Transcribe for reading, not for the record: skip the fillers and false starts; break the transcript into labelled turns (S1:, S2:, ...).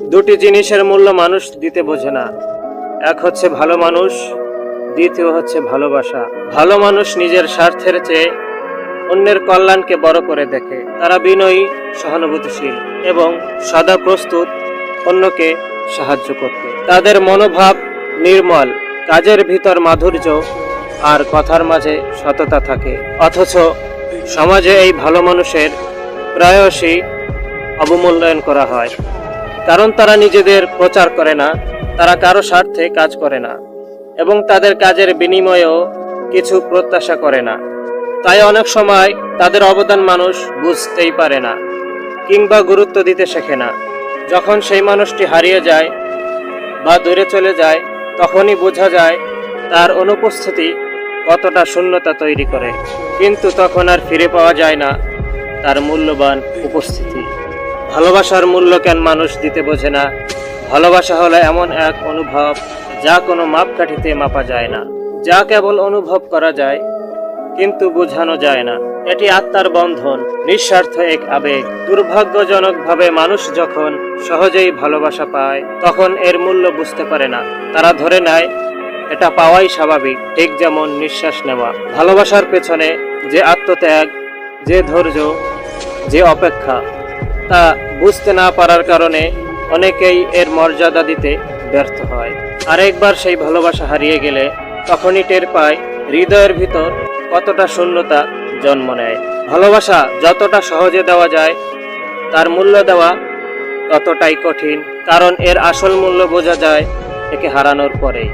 S1: দুটি জিনিসের মূল্য মানুষ দিতে বোঝে না। এক হচ্ছে ভালো মানুষ, দ্বিতীয় হচ্ছে ভালোবাসা। ভালো মানুষ নিজের স্বার্থের চেয়ে অন্যের কল্যাণকে বড় করে দেখে। তারা বিনয়ী, সহানুভূতিশীল এবং সদা প্রস্তুত অন্যকে সাহায্য করতে। তাদের মনোভাব নির্মল, কাজের ভিতর মাধুর্য আর কথার মাঝে সততা থাকে। অথচ সমাজে এই ভালো মানুষের প্রায়শই অবমূল্যায়ন করা হয়, কারণ তারা নিজেদের প্রচার করে না, তারা কারো স্বার্থে কাজ করে না এবং তাদের কাজের বিনিময়েও কিছু প্রত্যাশা করে না। তাই অনেক সময় তাদের অবদান মানুষ বুঝতেই পারে না কিংবা গুরুত্ব দিতে শেখে না। যখন সেই মানুষটি হারিয়ে যায় বা দূরে চলে যায়, তখনই বোঝা যায় তার অনুপস্থিতি কতটা শূন্যতা তৈরি করে। কিন্তু তখন আর ফিরে পাওয়া যায় না তার মূল্যবান উপস্থিতি। ভালোবাসার মূল্য কেন মানুষ দিতে বোঝে না? ভালোবাসা হলো এমন এক অনুভব যা কোনো মাপকাঠিতে মাপা যায় না, যা কেবল অনুভব করা যায় কিন্তু বোঝানো যায় না। এটি আত্মার বন্ধন, নিঃস্বার্থ এক আবেগ। দুর্ভাগ্যজনকভাবে মানুষ যখন সহজেই ভালোবাসা পায়, তখন এর মূল্য বুঝতে পারে না। তারা ধরে নেয় এটা পাওয়াই স্বাভাবিক, ঠিক যেমন নিঃশ্বাস নেওয়া। ভালোবাসার পেছনে যে আত্মত্যাগ, যে ধৈর্য, যে অপেক্ষা, তা বুঝতে না পারার কারণে অনেকেই এর মর্যাদা দিতে ব্যর্থ হয়। আর একবার সেই ভালোবাসা হারিয়ে গেলে তখনই টের পায় হৃদয়ের ভিতর কতটা শূন্যতা জন্ম নেয়। ভালোবাসা যতটা সহজে দেওয়া যায়, তার মূল্য দেওয়া ততটাই কঠিন, কারণ এর আসল মূল্য বোঝা যায় একে হারানোর পরেই।